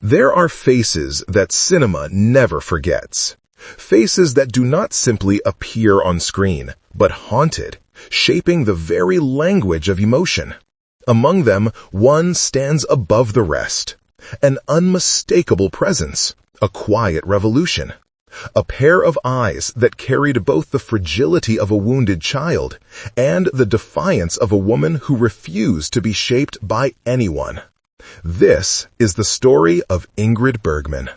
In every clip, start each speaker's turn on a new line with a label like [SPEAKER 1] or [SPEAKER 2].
[SPEAKER 1] There are faces that cinema never forgets. Faces that do not simply appear on screen, but haunted, shaping the very language of emotion. Among them, one stands above the rest. An unmistakable presence, a quiet revolution. A pair of eyes that carried both the fragility of a wounded child and the defiance of a woman who refused to be shaped by anyone. This is the story of Ingrid Bergman.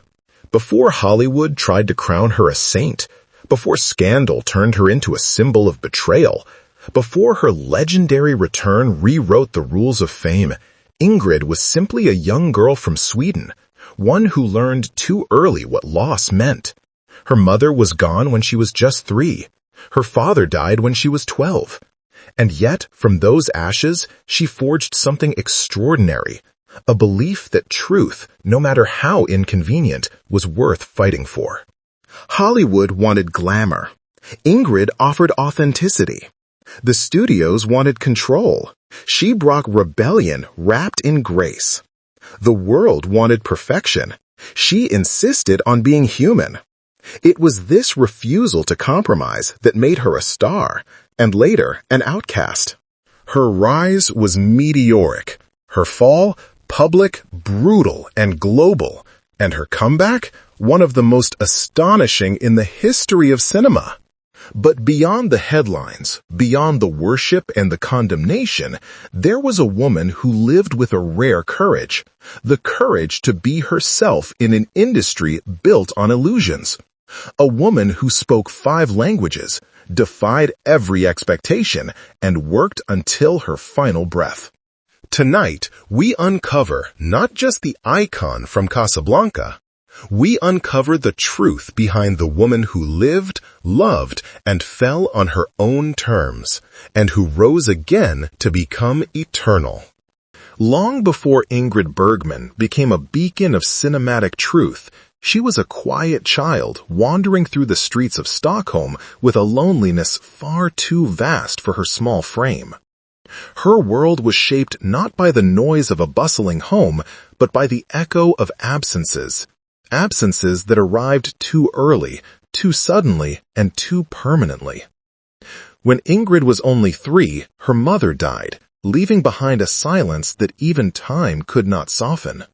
[SPEAKER 1] Before Hollywood tried to crown her a saint, before scandal turned her into a symbol of betrayal, before her legendary return rewrote the rules of fame, Ingrid was simply a young girl from Sweden, one who learned too early what loss meant. Her mother was gone when she was just 3. Her father died when she was 12. And yet, from those ashes, she forged something extraordinary, a belief that truth, no matter how inconvenient, was worth fighting for. Hollywood wanted glamour. Ingrid offered authenticity. The studios wanted control. She brought rebellion wrapped in grace. The world wanted perfection. She insisted on being human. It was this refusal to compromise that made her a star, and later an outcast. Her rise was meteoric. Her fall, public, brutal, and global, and her comeback, one of the most astonishing in the history of cinema. But beyond the headlines, beyond the worship and the condemnation, there was a woman who lived with a rare courage, the courage to be herself in an industry built on illusions. A woman who spoke 5 languages, defied every expectation, and worked until her final breath. Tonight, we uncover not just the icon from Casablanca. We uncover the truth behind the woman who lived, loved, and fell on her own terms, and who rose again to become eternal. Long before Ingrid Bergman became a beacon of cinematic truth, she was a quiet child wandering through the streets of Stockholm with a loneliness far too vast for her small frame. Her world was shaped not by the noise of a bustling home, but by the echo of absences that arrived too early, too suddenly, and too permanently. When Ingrid was only 3, her mother died, leaving behind a silence that even time could not soften.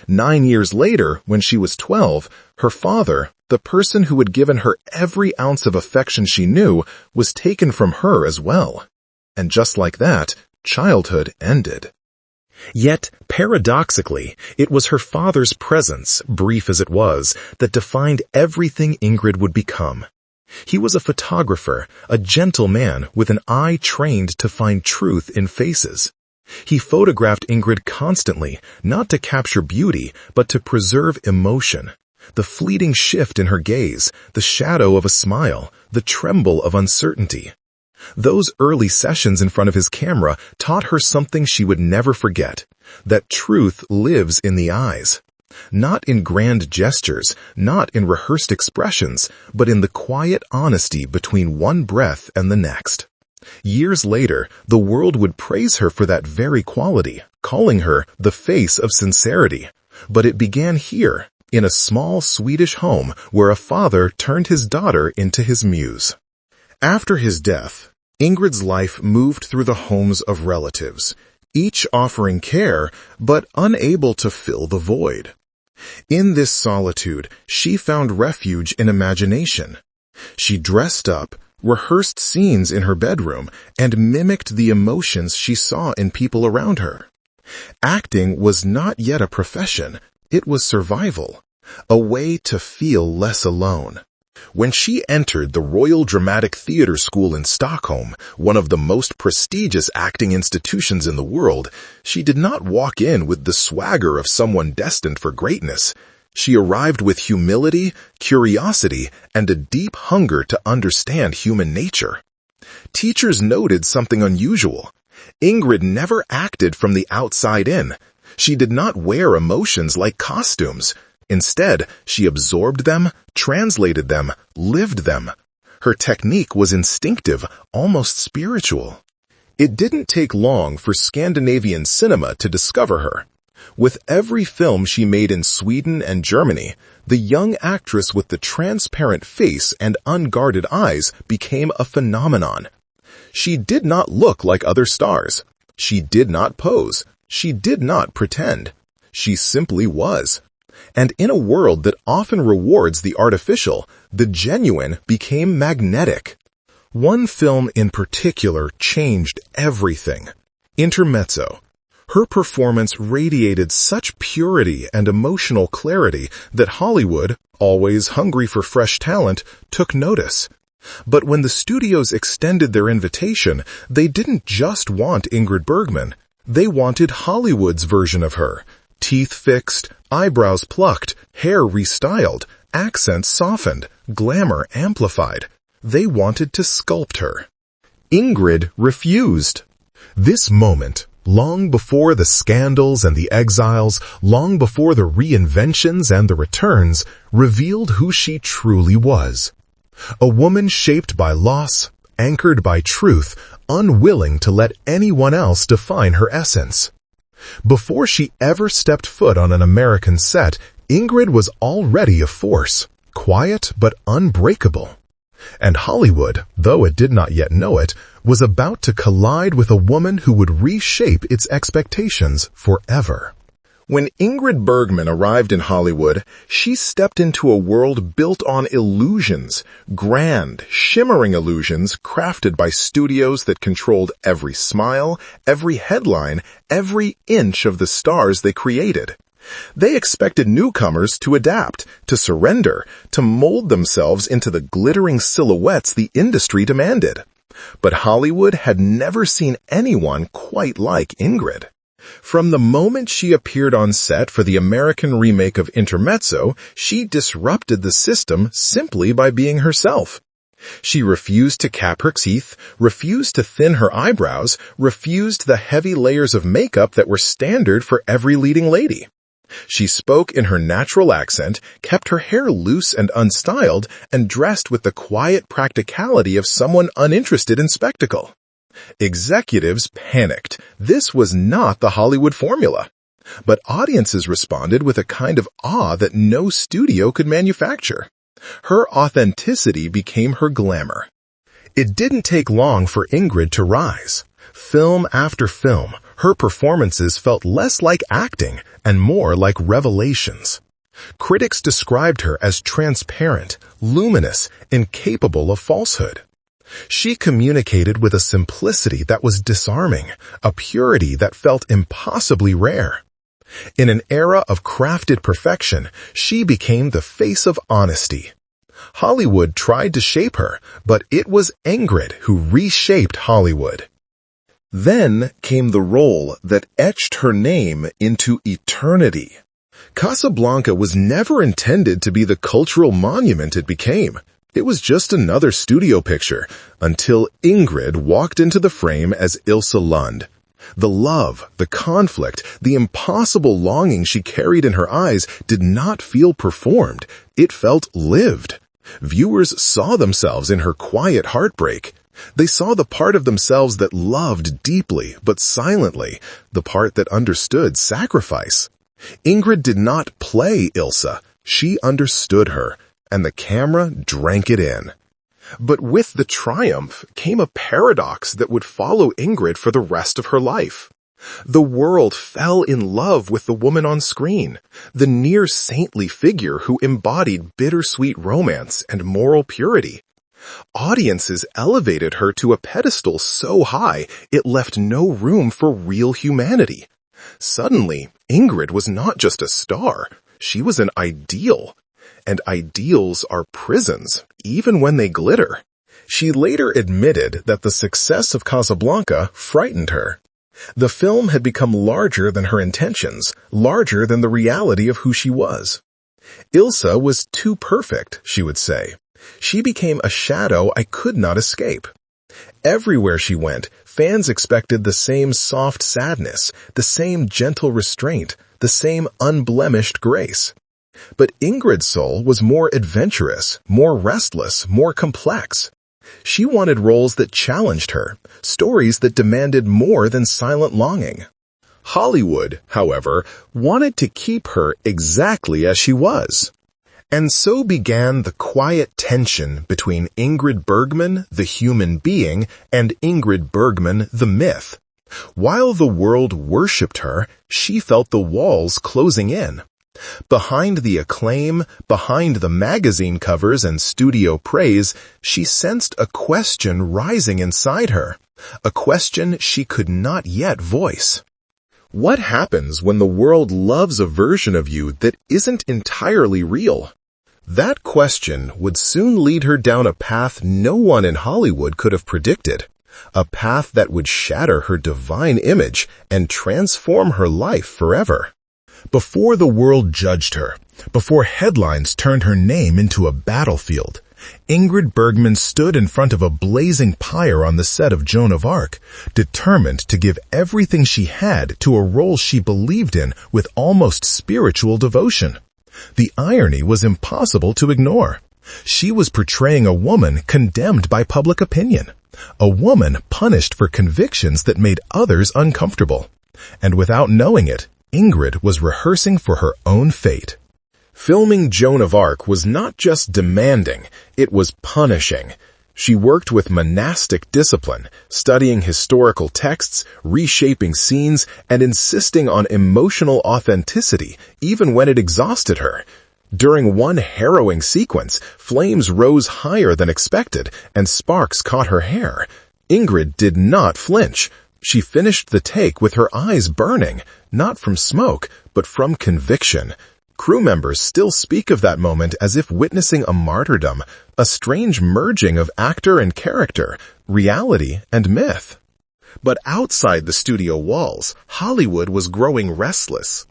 [SPEAKER 1] 9 years later, when she was 12, her father, the person who had given her every ounce of affection she knew, was taken from her as well. And just like that, childhood ended. Yet, paradoxically, it was her father's presence, brief as it was, that defined everything Ingrid would become. He was a photographer, a gentle man with an eye trained to find truth in faces. He photographed Ingrid constantly, not to capture beauty, but to preserve emotion. The fleeting shift in her gaze, the shadow of a smile, the tremble of uncertainty. Those early sessions in front of his camera taught her something she would never forget, that truth lives in the eyes. Not in grand gestures, not in rehearsed expressions, but in the quiet honesty between one breath and the next. Years later, the world would praise her for that very quality, calling her the face of sincerity. But it began here, in a small Swedish home where a father turned his daughter into his muse. After his death, Ingrid's life moved through the homes of relatives, each offering care, but unable to fill the void. In this solitude, she found refuge in imagination. She dressed up, rehearsed scenes in her bedroom, and mimicked the emotions she saw in people around her. Acting was not yet a profession, it was survival, a way to feel less alone. When she entered the Royal Dramatic Theatre School in Stockholm, one of the most prestigious acting institutions in the world, she did not walk in with the swagger of someone destined for greatness. She arrived with humility, curiosity, and a deep hunger to understand human nature. Teachers noted something unusual. Ingrid never acted from the outside in. She did not wear emotions like costumes. Instead, she absorbed them, translated them, lived them. Her technique was instinctive, almost spiritual. It didn't take long for Scandinavian cinema to discover her. With every film she made in Sweden and Germany, the young actress with the transparent face and unguarded eyes became a phenomenon. She did not look like other stars. She did not pose. She did not pretend. She simply was. And in a world that often rewards the artificial, the genuine became magnetic. One film in particular changed everything. Intermezzo. Her performance radiated such purity and emotional clarity that Hollywood, always hungry for fresh talent, took notice. But when the studios extended their invitation, they didn't just want Ingrid Bergman. They wanted Hollywood's version of her. Teeth fixed, eyebrows plucked, hair restyled, accents softened, glamour amplified. They wanted to sculpt her. Ingrid refused. This moment, long before the scandals and the exiles, long before the reinventions and the returns, revealed who she truly was. A woman shaped by loss, anchored by truth, unwilling to let anyone else define her essence. Before she ever stepped foot on an American set, Ingrid was already a force, quiet but unbreakable. And Hollywood, though it did not yet know it, was about to collide with a woman who would reshape its expectations forever. When Ingrid Bergman arrived in Hollywood, she stepped into a world built on illusions, grand, shimmering illusions crafted by studios that controlled every smile, every headline, every inch of the stars they created. They expected newcomers to adapt, to surrender, to mold themselves into the glittering silhouettes the industry demanded. But Hollywood had never seen anyone quite like Ingrid. From the moment she appeared on set for the American remake of Intermezzo, she disrupted the system simply by being herself. She refused to cap her teeth, refused to thin her eyebrows, refused the heavy layers of makeup that were standard for every leading lady. She spoke in her natural accent, kept her hair loose and unstyled, and dressed with the quiet practicality of someone uninterested in spectacle. Executives panicked. This was not the Hollywood formula. But audiences responded with a kind of awe that no studio could manufacture. Her authenticity became her glamour. It didn't take long for Ingrid to rise. Film after film, her performances felt less like acting and more like revelations. Critics described her as transparent, luminous, incapable of falsehood. She communicated with a simplicity that was disarming, a purity that felt impossibly rare. In an era of crafted perfection, she became the face of honesty. Hollywood tried to shape her, but it was Ingrid who reshaped Hollywood. Then came the role that etched her name into eternity. Casablanca was never intended to be the cultural monument it became. It was just another studio picture, until Ingrid walked into the frame as Ilse Lund. The love, the conflict, the impossible longing she carried in her eyes did not feel performed. It felt lived. Viewers saw themselves in her quiet heartbreak. They saw the part of themselves that loved deeply but silently, the part that understood sacrifice. Ingrid did not play Ilse. She understood her, and the camera drank it in. But with the triumph came a paradox that would follow Ingrid for the rest of her life. The world fell in love with the woman on screen, the near-saintly figure who embodied bittersweet romance and moral purity. Audiences elevated her to a pedestal so high it left no room for real humanity. Suddenly, Ingrid was not just a star, she was an ideal. And ideals are prisons, even when they glitter. She later admitted that the success of Casablanca frightened her. The film had become larger than her intentions, larger than the reality of who she was. Ilse was too perfect, she would say. She became a shadow I could not escape. Everywhere she went, fans expected the same soft sadness, the same gentle restraint, the same unblemished grace. But Ingrid's soul was more adventurous, more restless, more complex. She wanted roles that challenged her, stories that demanded more than silent longing. Hollywood, however, wanted to keep her exactly as she was. And so began the quiet tension between Ingrid Bergman, the human being, and Ingrid Bergman, the myth. While the world worshipped her, she felt the walls closing in. Behind the acclaim, behind the magazine covers and studio praise, she sensed a question rising inside her, a question she could not yet voice. What happens when the world loves a version of you that isn't entirely real? That question would soon lead her down a path no one in Hollywood could have predicted, a path that would shatter her divine image and transform her life forever. Before the world judged her, before headlines turned her name into a battlefield, Ingrid Bergman stood in front of a blazing pyre on the set of Joan of Arc, determined to give everything she had to a role she believed in with almost spiritual devotion. The irony was impossible to ignore. She was portraying a woman condemned by public opinion, a woman punished for convictions that made others uncomfortable. And without knowing it, Ingrid was rehearsing for her own fate. Filming Joan of Arc was not just demanding, it was punishing. She worked with monastic discipline, studying historical texts, reshaping scenes, and insisting on emotional authenticity, even when it exhausted her. During one harrowing sequence, flames rose higher than expected, and sparks caught her hair. Ingrid did not flinch. She finished the take with her eyes burning, not from smoke, but from conviction. Crew members still speak of that moment as if witnessing a martyrdom, a strange merging of actor and character, reality and myth. But outside the studio walls, Hollywood was growing restless.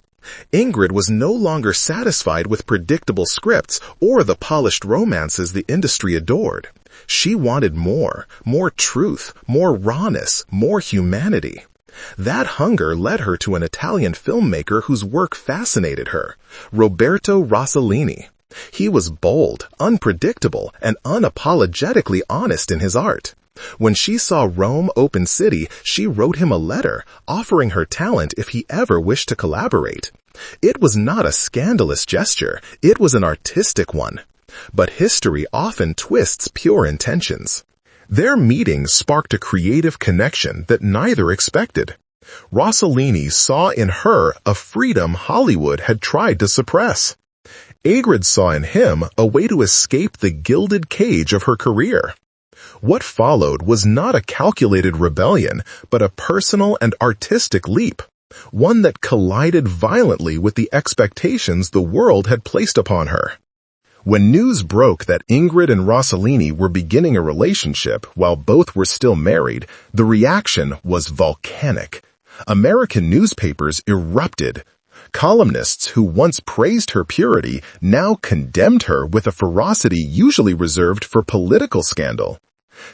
[SPEAKER 1] Ingrid was no longer satisfied with predictable scripts or the polished romances the industry adored. She wanted more truth, more rawness, more humanity. That hunger led her to an Italian filmmaker whose work fascinated her, Roberto Rossellini. He was bold, unpredictable, and unapologetically honest in his art. When she saw Rome Open City, she wrote him a letter, offering her talent if he ever wished to collaborate. It was not a scandalous gesture, it was an artistic one. But history often twists pure intentions. Their meeting sparked a creative connection that neither expected. Rossellini saw in her a freedom Hollywood had tried to suppress. Ingrid saw in him a way to escape the gilded cage of her career. What followed was not a calculated rebellion, but a personal and artistic leap, one that collided violently with the expectations the world had placed upon her. When news broke that Ingrid and Rossellini were beginning a relationship while both were still married, the reaction was volcanic. American newspapers erupted. Columnists who once praised her purity now condemned her with a ferocity usually reserved for political scandal.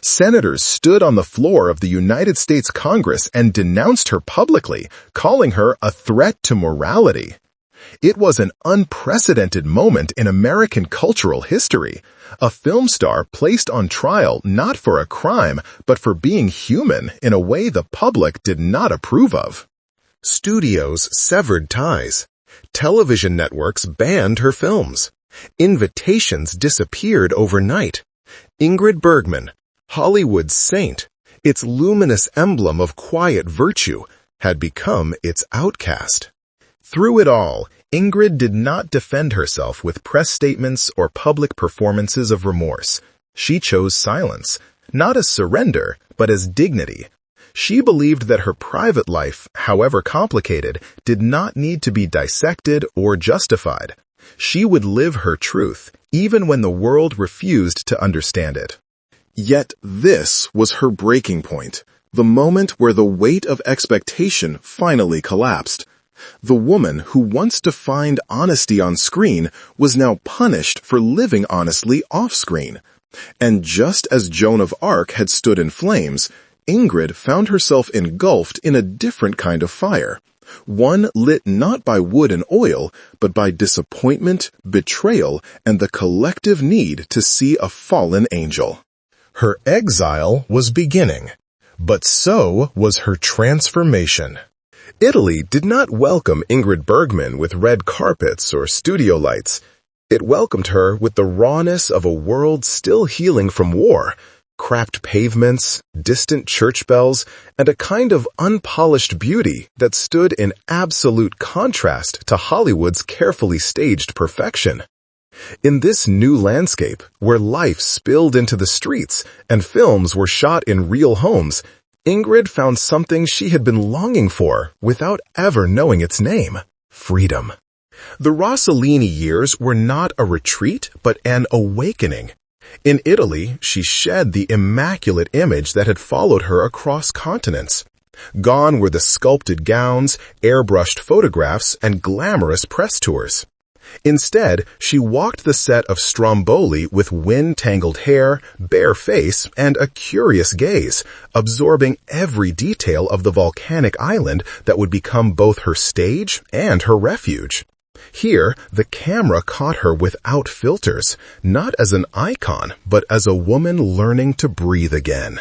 [SPEAKER 1] Senators stood on the floor of the United States Congress and denounced her publicly, calling her a threat to morality. It was an unprecedented moment in American cultural history. A film star placed on trial not for a crime, but for being human in a way the public did not approve of. Studios severed ties. Television networks banned her films. Invitations disappeared overnight. Ingrid Bergman, Hollywood's saint, its luminous emblem of quiet virtue, had become its outcast. Through it all, Ingrid did not defend herself with press statements or public performances of remorse. She chose silence, not as surrender, but as dignity. She believed that her private life, however complicated, did not need to be dissected or justified. She would live her truth, even when the world refused to understand it. Yet this was her breaking point, the moment where the weight of expectation finally collapsed. The woman who once defined honesty on screen was now punished for living honestly off-screen. And just as Joan of Arc had stood in flames, Ingrid found herself engulfed in a different kind of fire, one lit not by wood and oil, but by disappointment, betrayal, and the collective need to see a fallen angel. Her exile was beginning, but so was her transformation. Italy did not welcome Ingrid Bergman with red carpets or studio lights. It welcomed her with the rawness of a world still healing from war, cracked pavements, distant church bells, and a kind of unpolished beauty that stood in absolute contrast to Hollywood's carefully staged perfection. In this new landscape, where life spilled into the streets and films were shot in real homes, Ingrid found something she had been longing for without ever knowing its name: freedom. The Rossellini years were not a retreat, but an awakening. In Italy, she shed the immaculate image that had followed her across continents. Gone were the sculpted gowns, airbrushed photographs, and glamorous press tours. Instead, she walked the set of Stromboli with wind-tangled hair, bare face, and a curious gaze, absorbing every detail of the volcanic island that would become both her stage and her refuge. Here, the camera caught her without filters, not as an icon, but as a woman learning to breathe again.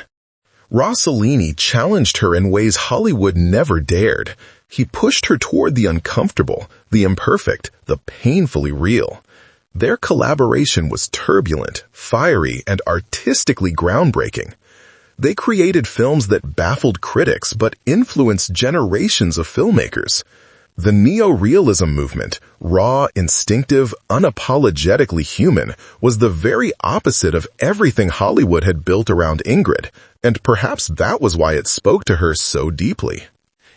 [SPEAKER 1] Rossellini challenged her in ways Hollywood never dared. He pushed her toward the uncomfortable, the imperfect, the painfully real. Their collaboration was turbulent, fiery, and artistically groundbreaking. They created films that baffled critics but influenced generations of filmmakers. The neo-realism movement, raw, instinctive, unapologetically human, was the very opposite of everything Hollywood had built around Ingrid, and perhaps that was why it spoke to her so deeply.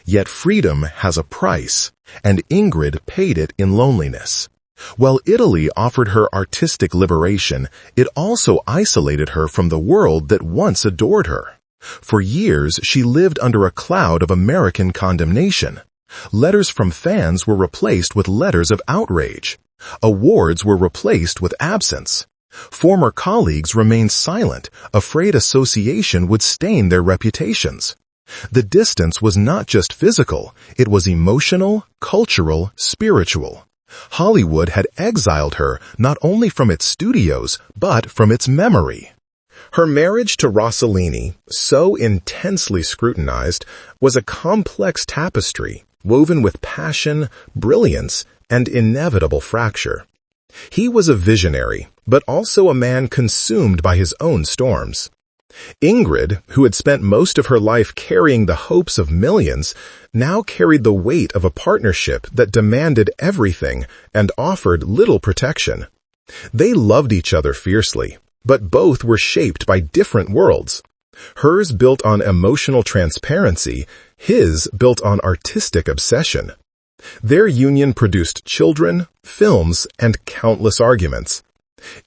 [SPEAKER 1] Yet freedom has a price, and Ingrid paid it in loneliness. While Italy offered her artistic liberation, it also isolated her from the world that once adored her. For years, she lived under a cloud of American condemnation. Letters from fans were replaced with letters of outrage. Awards were replaced with absence. Former colleagues remained silent, afraid association would stain their reputations. The distance was not just physical, it was emotional, cultural, spiritual. Hollywood had exiled her not only from its studios, but from its memory. Her marriage to Rossellini, so intensely scrutinized, was a complex tapestry, woven with passion, brilliance, and inevitable fracture. He was a visionary, but also a man consumed by his own storms. Ingrid, who had spent most of her life carrying the hopes of millions, now carried the weight of a partnership that demanded everything and offered little protection. They loved each other fiercely, but both were shaped by different worlds. Hers built on emotional transparency, his built on artistic obsession. Their union produced children, films, and countless arguments.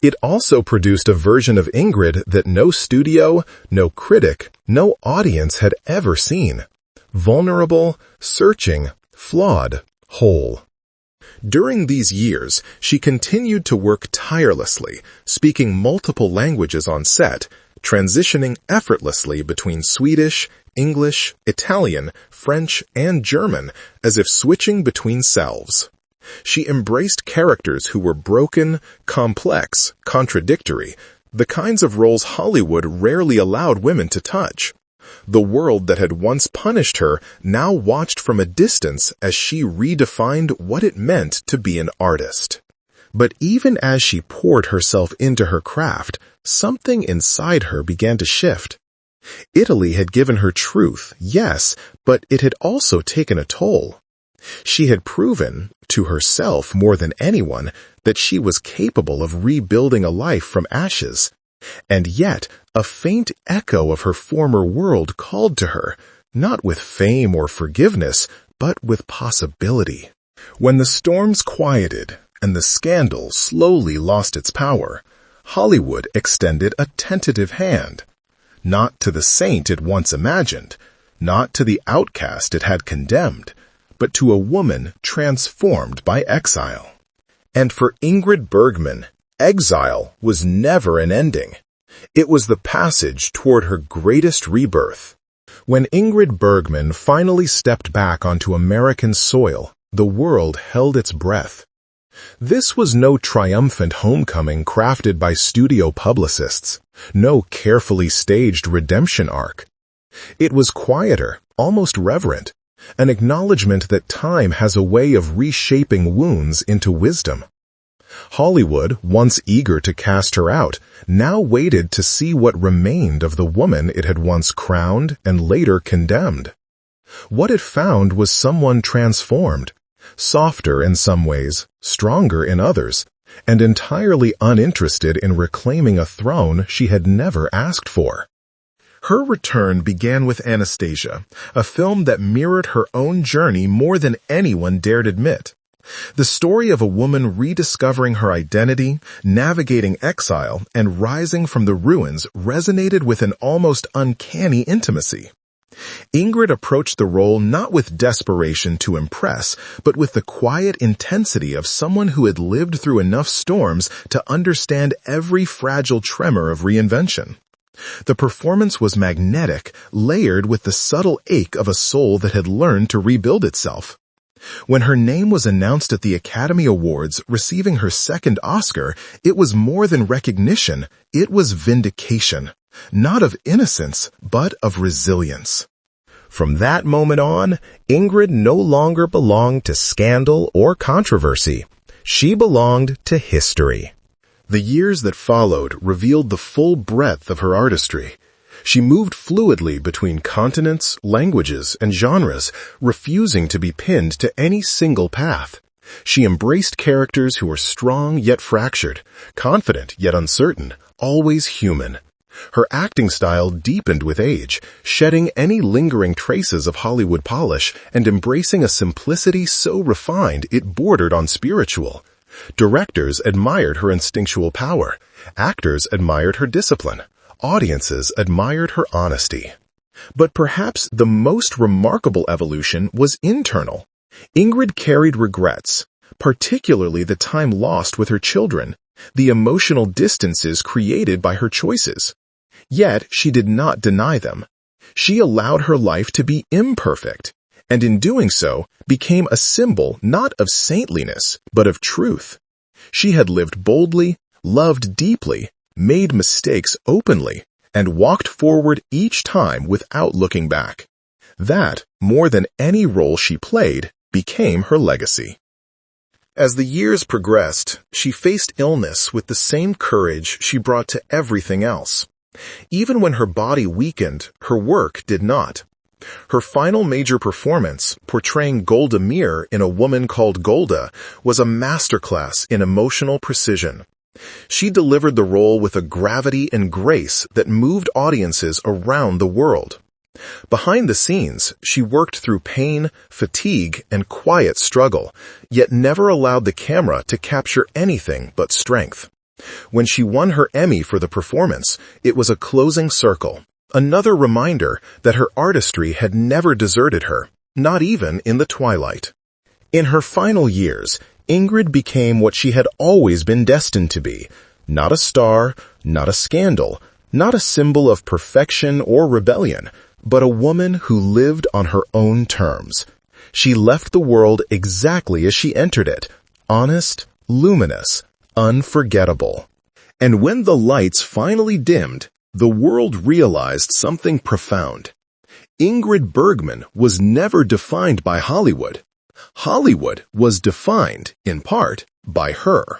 [SPEAKER 1] It also produced a version of Ingrid that no studio, no critic, no audience had ever seen. Vulnerable, searching, flawed, whole. During these years, she continued to work tirelessly, speaking multiple languages on set, transitioning effortlessly between Swedish, English, Italian, French, and German, as if switching between selves. She embraced characters who were broken, complex, contradictory, the kinds of roles Hollywood rarely allowed women to touch. The world that had once punished her now watched from a distance as she redefined what it meant to be an artist. But even as she poured herself into her craft, something inside her began to shift. Italy had given her truth, yes, but it had also taken a toll. She had proven, to herself more than anyone, that she was capable of rebuilding a life from ashes. And yet, a faint echo of her former world called to her, not with fame or forgiveness, but with possibility. When the storms quieted and the scandal slowly lost its power, Hollywood extended a tentative hand. Not to the saint it once imagined, not to the outcast it had condemned, but to a woman transformed by exile. And for Ingrid Bergman, exile was never an ending. It was the passage toward her greatest rebirth. When Ingrid Bergman finally stepped back onto American soil, the world held its breath. This was no triumphant homecoming crafted by studio publicists, no carefully staged redemption arc. It was quieter, almost reverent, an acknowledgement that time has a way of reshaping wounds into wisdom. Hollywood, once eager to cast her out, now waited to see what remained of the woman it had once crowned and later condemned. What it found was someone transformed, softer in some ways, stronger in others, and entirely uninterested in reclaiming a throne she had never asked for. Her return began with Anastasia, a film that mirrored her own journey more than anyone dared admit. The story of a woman rediscovering her identity, navigating exile, and rising from the ruins resonated with an almost uncanny intimacy. Ingrid approached the role not with desperation to impress, but with the quiet intensity of someone who had lived through enough storms to understand every fragile tremor of reinvention. The performance was magnetic, layered with the subtle ache of a soul that had learned to rebuild itself. When her name was announced at the Academy Awards, receiving her second Oscar, it was more than recognition, it was vindication, not of innocence, but of resilience. From that moment on, Ingrid no longer belonged to scandal or controversy. She belonged to history. The years that followed revealed the full breadth of her artistry. She moved fluidly between continents, languages, and genres, refusing to be pinned to any single path. She embraced characters who were strong yet fractured, confident yet uncertain, always human. Her acting style deepened with age, shedding any lingering traces of Hollywood polish and embracing a simplicity so refined it bordered on spiritual. Directors admired her instinctual power. Actors admired her discipline. Audiences admired her honesty. But perhaps the most remarkable evolution was internal. Ingrid carried regrets, particularly the time lost with her children, the emotional distances created by her choices. Yet she did not deny them. She allowed her life to be imperfect, and in doing so became a symbol not of saintliness, but of truth. She had lived boldly, loved deeply, made mistakes openly, and walked forward each time without looking back. That, more than any role she played, became her legacy. As the years progressed, she faced illness with the same courage she brought to everything else. Even when her body weakened, her work did not. Her final major performance, portraying Golda Meir in A Woman Called Golda, was a masterclass in emotional precision. She delivered the role with a gravity and grace that moved audiences around the world. Behind the scenes, she worked through pain, fatigue, and quiet struggle, yet never allowed the camera to capture anything but strength. When she won her Emmy for the performance, it was a closing circle, another reminder that her artistry had never deserted her, not even in the twilight. In her final years, Ingrid became what she had always been destined to be, not a star, not a scandal, not a symbol of perfection or rebellion, but a woman who lived on her own terms. She left the world exactly as she entered it, honest, luminous, unforgettable. And when the lights finally dimmed, the world realized something profound. Ingrid Bergman was never defined by Hollywood. Hollywood was defined, in part, by her.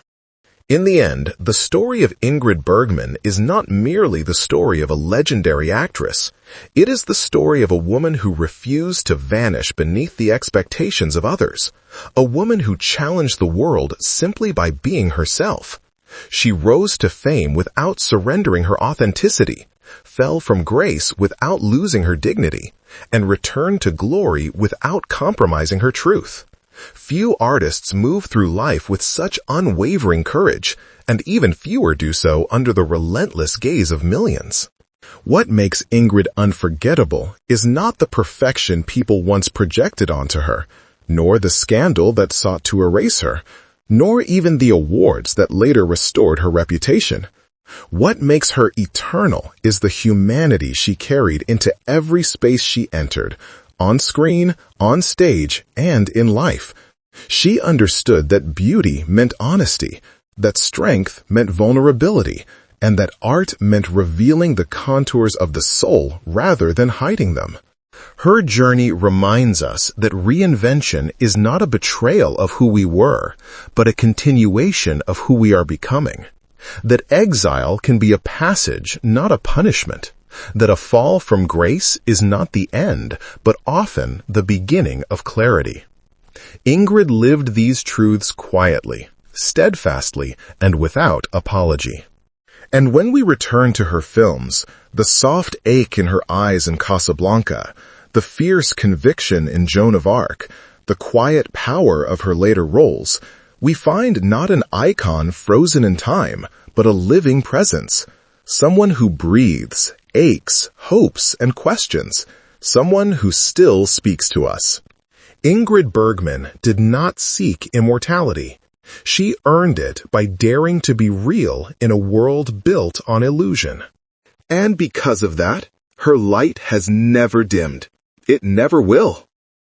[SPEAKER 1] In the end, the story of Ingrid Bergman is not merely the story of a legendary actress. It is the story of a woman who refused to vanish beneath the expectations of others, a woman who challenged the world simply by being herself. She rose to fame without surrendering her authenticity, fell from grace without losing her dignity, and returned to glory without compromising her truth. Few artists move through life with such unwavering courage, and even fewer do so under the relentless gaze of millions. What makes Ingrid unforgettable is not the perfection people once projected onto her, nor the scandal that sought to erase her, nor even the awards that later restored her reputation. What makes her eternal is the humanity she carried into every space she entered, on screen, on stage, and in life. She understood that beauty meant honesty, that strength meant vulnerability, and that art meant revealing the contours of the soul rather than hiding them. Her journey reminds us that reinvention is not a betrayal of who we were, but a continuation of who we are becoming. That exile can be a passage, not a punishment. That a fall from grace is not the end, but often the beginning of clarity. Ingrid lived these truths quietly, steadfastly, and without apology. And when we return to her films, the soft ache in her eyes in Casablanca, the fierce conviction in Joan of Arc, the quiet power of her later roles, we find not an icon frozen in time, but a living presence. Someone who breathes, aches, hopes, and questions. Someone who still speaks to us. Ingrid Bergman did not seek immortality. She earned it by daring to be real in a world built on illusion. And because of that, her light has never dimmed. It never will.